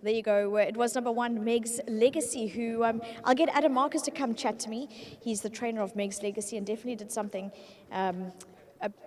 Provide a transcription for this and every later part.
There you go. It was number 1, MEG'S Legacy, who I'll get Adam Marcus to come chat to me. He's the trainer of MEG'S Legacy and definitely did something.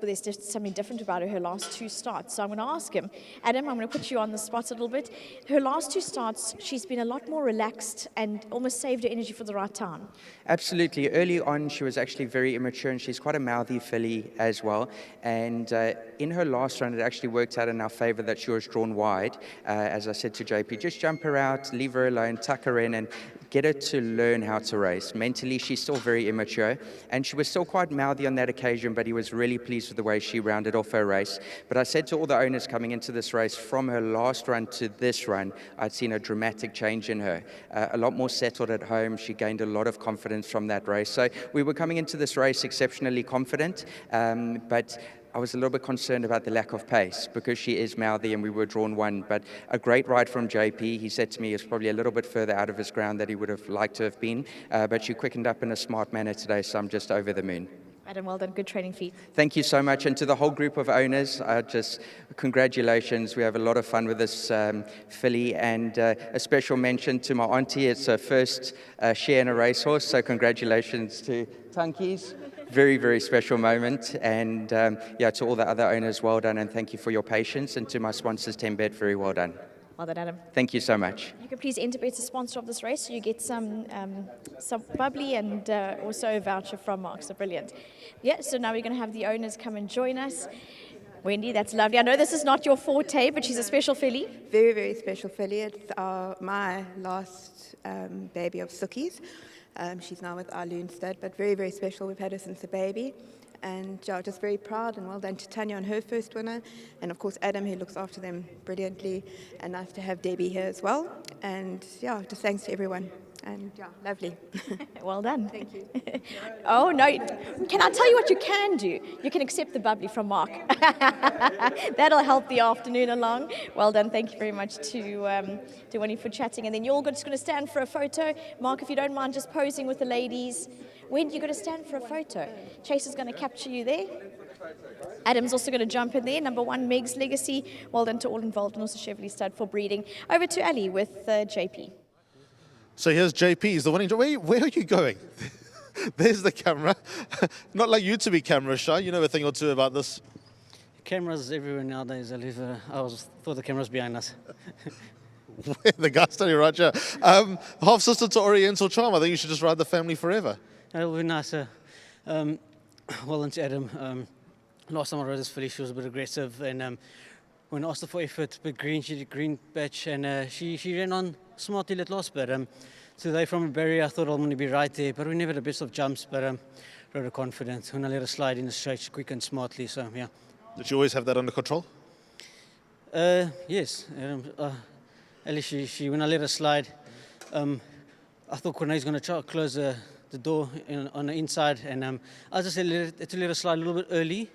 There's just something different about her last 2 starts. So I'm going to ask him. Adam, I'm going to put you on the spot a little bit. Her last 2 starts, she's been a lot more relaxed and almost saved her energy for the right time. Absolutely. Early on, she was actually very immature, and she's quite a mouthy filly as well. And in her last run, it actually worked out in our favor that she was drawn wide. As I said to JP, just jump her out, leave her alone, tuck her in, and get her to learn how to race. Mentally, she's still very immature, and she was still quite mouthy on that occasion, but he was really pleased with the way she rounded off her race. But I said to all the owners coming into this race, from her last run to this run, I'd seen a dramatic change in her. A lot more settled at home. She gained a lot of confidence from that race. So we were coming into this race exceptionally confident, but I was a little bit concerned about the lack of pace because she is mouthy and we were drawn 1. But a great ride from JP. He said to me it's probably a little bit further out of his ground that he would have liked to have been, but she quickened up in a smart manner today, so I'm just over the moon. Adam, well done. Good training feat. Thank you so much. And to the whole group of owners, just congratulations. We have a lot of fun with this filly, and a special mention to my auntie. It's her first share in a racehorse, so congratulations to Tunkies. Very, very special moment. And yeah, to all the other owners, well done, and thank you for your patience. And to my sponsors, 10Bet, very well done. Well done, Adam. Thank you so much. You can please enter as a sponsor of this race, so you get some bubbly and also a voucher from Mark. So brilliant. Yeah, so now we're going to have the owners come and join us. Wendy, that's lovely. I know this is not your forte, but she's a special filly. Very, very special filly. It's my last baby of Suki's. She's now with our Loon stud, but very, very special. We've had her since a baby. And yeah, just very proud, and well done to Tanya on her first winner. And of course, Adam, who looks after them brilliantly. And nice to have Debbie here as well. And yeah, just thanks to everyone. And yeah, lovely. Well done. Thank you. Oh, no. Can I tell you what you can do? You can accept the bubbly from Mark. That'll help the afternoon along. Well done. Thank you very much to Winnie for chatting. And then you're all just going to stand for a photo. Mark, if you don't mind just posing with the ladies. When you're going to stand for a photo. Chase is going to capture you there. Adam's also going to jump in there. Number 1, MEG'S Legacy. Well done to all involved, and also Chevrolet Stud for breeding. Over to Ali with JP. So here's JP, he's the winning. Where are you going? There's the camera. Not like you to be camera shy. You know a thing or two about this. Cameras everywhere nowadays. I thought the cameras behind us. The guy standing right here. Half sister to Oriental Charm. I think you should just ride the family forever. It'll be nicer. Well done to Adam. Last time I rode this filly, she was a bit aggressive, and when I asked her for effort, bit green, she did green batch, and she ran on smartly at last, but today from a barrier I thought I'm going to be right there, but we never had the best of jumps, but rode her confident. When I let her slide in the straight, quick and smartly, so yeah. Did you always have that under control? Yes. At least she when I let her slide, I thought Corne's going to try to close the door on the inside, and I just let her slide a little bit early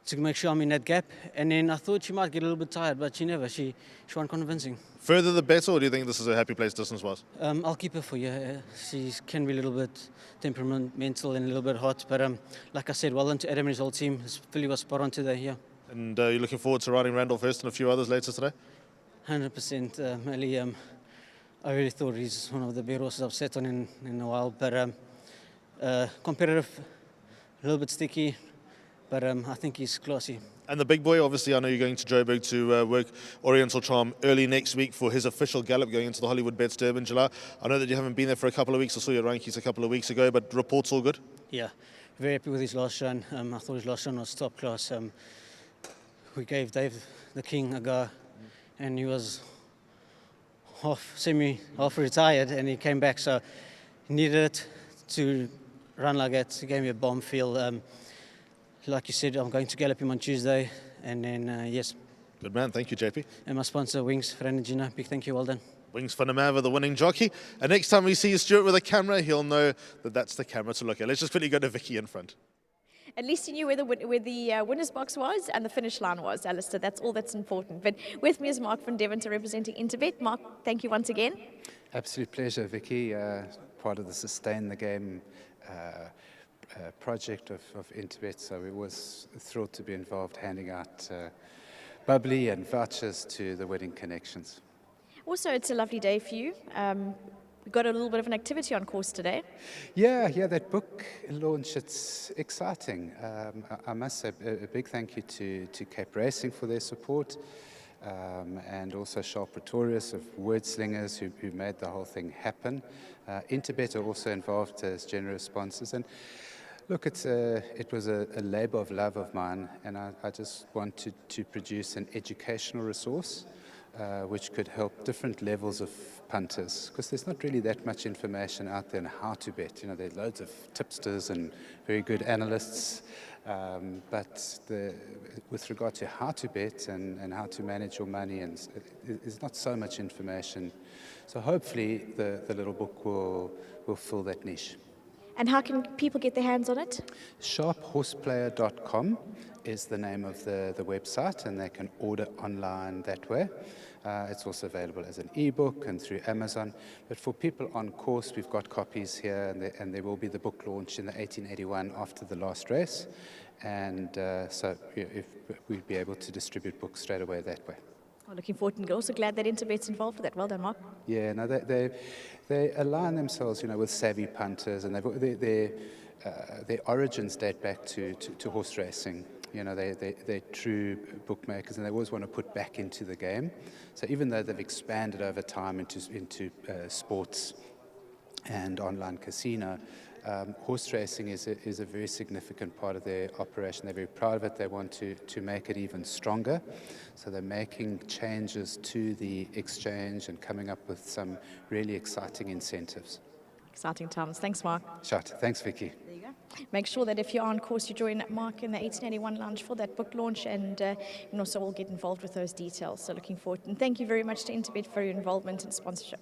to make sure I'm in that gap, and then I thought she might get a little bit tired, but she never. She wasn't convincing. Further the better, or do you think this is a happy place distance-wise? I'll keep her for you. She can be a little bit temperamental and a little bit hot, but like I said, well done to Adam and his whole team. His filly was spot on today, yeah. And you're looking forward to riding Randolph Hurst and a few others later today? 100%. Ali, I really thought he's one of the better horses I've sat on in a while, but competitive, a little bit sticky, but I think he's classy. And the big boy, obviously, I know you're going to Joburg to work Oriental Charm early next week for his official gallop going into the Hollywoodbets Durbanville. I know that you haven't been there for a couple of weeks. I saw your rankings a couple of weeks ago, but reports all good? Yeah, very happy with his last run. I thought his last run was top class. We gave Dave the King a go, and he was half retired, and he came back, so he needed it to run like that. He gave me a bomb feel. Like you said, I'm going to Gallop him on Tuesday, and then, yes. Good man, thank you, JP. And my sponsor, Wings, Gina, big thank you, well done. Wings van der Merwe, the winning jockey. And next time we see Stuart with a camera, he'll know that that's the camera to look at. Let's just quickly go to Vicky in front. At least you knew where the winner's box was and the finish line was, Alistair. That's all that's important. But with me is Mark van Deventer representing Interbet. Mark, thank you once again. Absolute pleasure, Vicky. Part of the Sustain the Game project of Interbet, so we was thrilled to be involved handing out bubbly and vouchers to the wedding connections. Also, it's a lovely day for you. We've got a little bit of an activity on course today. Yeah, that book launch, it's exciting. I must say a big thank you to Cape Racing for their support, and also Sharp Pretorius of Word Slingers who made the whole thing happen. Interbet are also involved as generous sponsors. And look, it was a labour of love of mine, and I just wanted to produce an educational resource which could help different levels of punters, because there's not really that much information out there on how to bet. You know, there's loads of tipsters and very good analysts, but with regard to how to bet and how to manage your money, and there's not so much information. So hopefully the little book will fill that niche. And how can people get their hands on it? Sharphorseplayer.com is the name of the website, and they can order online that way. It's also available as an ebook and through Amazon. But for people on course, we've got copies here, and there will be the book launch in the 1881 after the last race. And so if we'd be able to distribute books straight away that way. Well, looking forward, and also glad that Interbet's involved with that. Well done, Mark. Yeah, no, they align themselves, with savvy punters, and their origins date back to horse racing. They're true bookmakers, and they always want to put back into the game. So even though they've expanded over time into sports and online casino, horse racing is a very significant part of their operation. They're very proud of it. They want to make it even stronger. So they're making changes to the exchange and coming up with some really exciting incentives. Exciting times. Thanks, Mark. Shot. Thanks, Vicky. There you go. Make sure that if you're on course, you join Mark in the 1881 lounge for that book launch, and also we'll get involved with those details. So looking forward. And thank you very much to Interbet for your involvement and sponsorship.